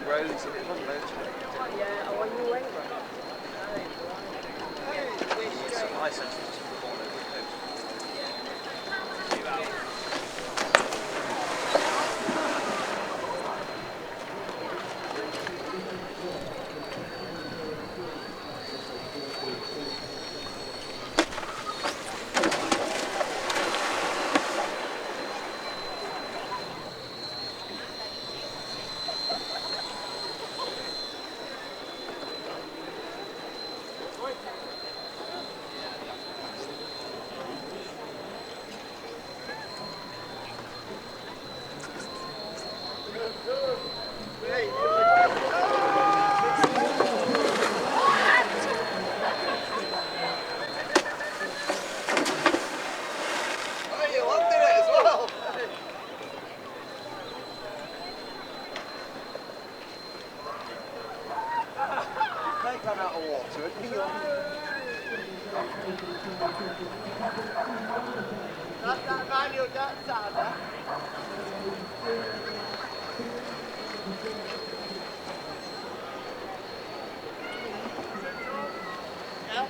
roads, it wasn't motorway. Yeah, I want you away, It's a license to perform over the coast. Ran out of water and me on. That's that manual, that's that. Yeah.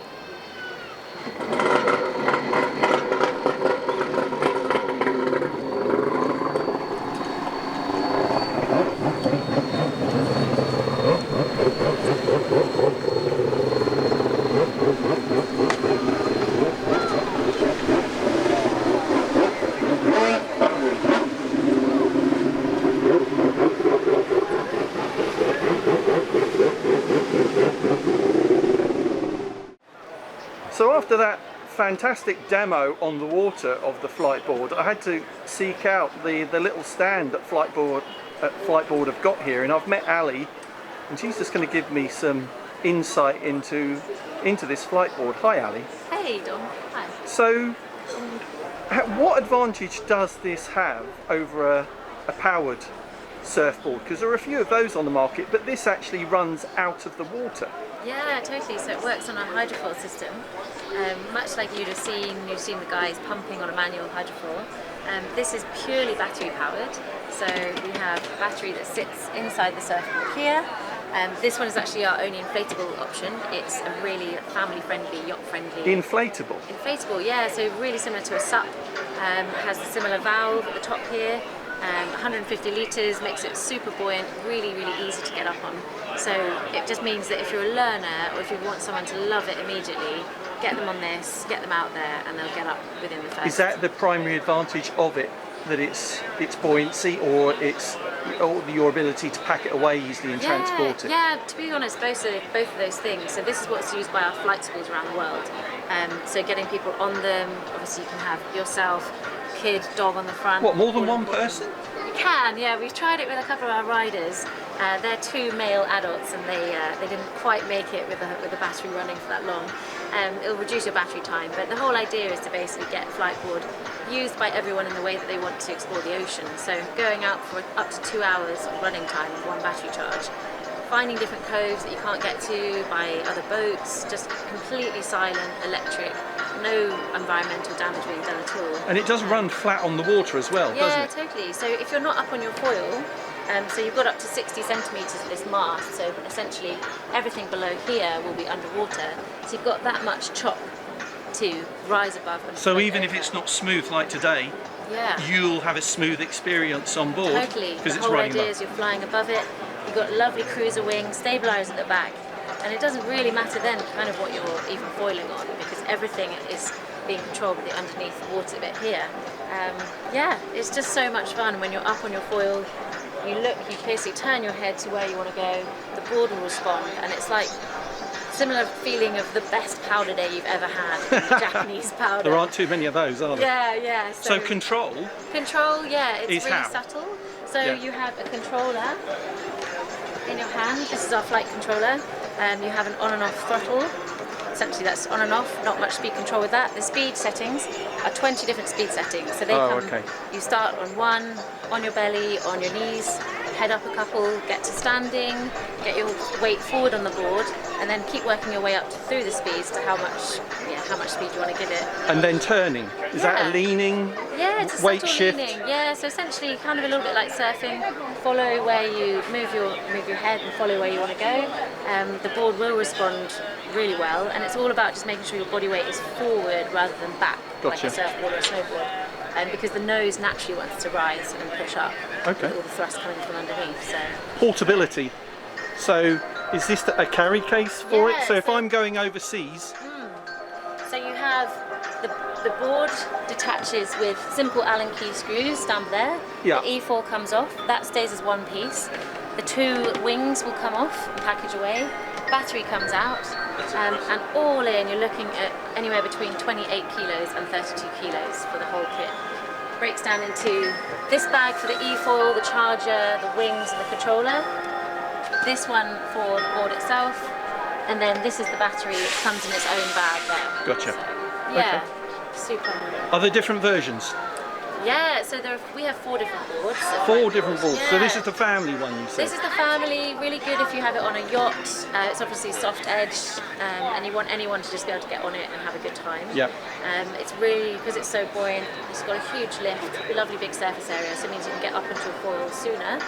So after that fantastic demo on the water of the Fliteboard, I had to seek out the little stand that Fliteboard have got here, and I've met Allie, and she's just going to give me some insight into this Fliteboard. Hi Allie. Hey Dom. Hi. So what advantage does this have over a powered surfboard? Because there are a few of those on the market, but this actually runs out of the water. Yeah, totally. So it works on a hydrofoil system, much like you've seen the guys pumping on a manual hydrofoil. This is purely battery powered. So we have a battery that sits inside the surfboard here. This one is actually our only inflatable option. It's a really family-friendly, yacht-friendly. Inflatable? Inflatable, yeah. So really similar to a SUP. Has a similar valve at the top here. 150 litres, makes it super buoyant, really, really easy to get up on. So it just means that if you're a learner or if you want someone to love it immediately, get them on this, get them out there, and they'll get up within the first. Is that the primary advantage of it? That it's buoyancy, or it's your ability to pack it away easily and transport it. Yeah, to be honest, both of those things. So this is what's used by our flight schools around the world. So getting people on them, obviously you can have yourself, kid, dog on the front. What, more than all one important. person? You can, yeah. We've tried it with a couple of our riders. They're 2 male adults, and they didn't quite make it with the battery running for that long. It'll reduce your battery time, but the whole idea is to basically get Fliteboard used by everyone in the way that they want to explore the ocean. So going out for up to 2 hours of running time with 1 battery charge, finding different coves that you can't get to by other boats, just completely silent, electric, no environmental damage being done at all. And it does run flat on the water as well, doesn't it? Yeah, totally. So if you're not up on your foil, so you've got up to 60 centimetres of this mast, so essentially everything below here will be underwater. So you've got that much chop to rise above. And So float even if over. it's not smooth like today, Yeah. you'll have a smooth experience on board. Totally. Because The it's whole running idea low. is you're flying above it. You've got lovely cruiser wings, stabilisers at the back, and it doesn't really matter then kind of what you're even foiling on, because everything is being controlled with the underneath water bit here. Yeah, it's just so much fun when you're up on your foil. You look, you basically turn your head to where you want to go. The board will respond, and it's like similar feeling of the best powder day you've ever had. Japanese powder. There aren't too many of those, are there? Yeah, yeah. So control Control, yeah, it's is really how? subtle. So Yeah. you have a controller in your hand. This is our flight controller. You have an on and off throttle. Essentially that's on and off, not much speed control with that. The speed settings are 20 different speed settings. So they okay. You start on 1, on your belly, on your knees, head up a couple, get to standing, get your weight forward on the board, and then keep working your way up through the speeds to how much speed you want to give it. and then turning. Is that a Yeah. leaning Yeah, it's a weight subtle shift? leaning. Yeah, so essentially kind of a little bit like surfing. Follow where you move your head and follow where you want to go. The board will respond really well, and it's all about just making sure your body weight is forward rather than back, Gotcha. like a surfboard or a snowboard. Because the nose naturally wants to rise and push up. Okay. With all the thrust coming from underneath. So Portability. So is this a carry case for it? Yeah, So if so- I'm going overseas, So you have the board detaches with simple Allen key screws down there. Yeah. The E4 comes off, that stays as one piece. The 2 wings will come off and package away. Battery comes out, and all in you're looking at anywhere between 28 kilos and 32 kilos for the whole kit. Breaks down into this bag for the E-foil, the charger, the wings and the controller. This one for the board itself, and then this is the battery which comes in its own bag there. Gotcha. So, yeah, Okay. super. are there different versions? Yeah, so we have 4 different boards. So 4 different boards. So this Yeah. is the family one, you said? This is the family, really good if you have it on a yacht. It's obviously soft edge, and you want anyone to just be able to get on it and have a good time. Yep. It's really, because it's so buoyant, it's got a huge lift, a lovely big surface area, so it means you can get up into a foil sooner.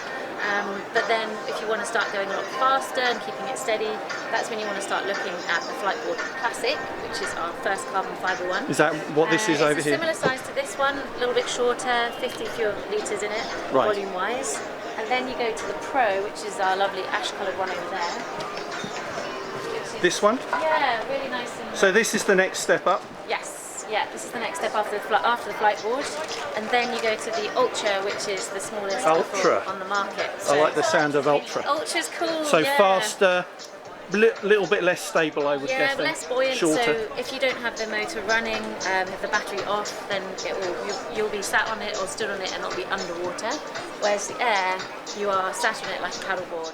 But then if you want to start going a lot faster and keeping it steady, that's when you want to start looking at the Fliteboard Classic, which is our first carbon fibre one. Is that what this is over It's a here? similar size to this one, a little bit shorter, 50 fewer litres in it, Right. volume-wise. And then you go to the Pro, which is our lovely ash-coloured one over there. This one? Yeah, really nice and... So this is the next step up? Yes, yeah, this is the next step after the Fliteboard. And then you go to the Ultra, which is the smallest Ultra. on the market. I like the sound of Ultra. Ultra's cool, So yeah. faster, little bit less stable, I would Yeah, guess. but then. less buoyant. Shorter. So if you don't have the motor running, have the battery off, then you'll be sat on it or stood on it and not be underwater. Whereas the Air, you are sat on it like a paddleboard.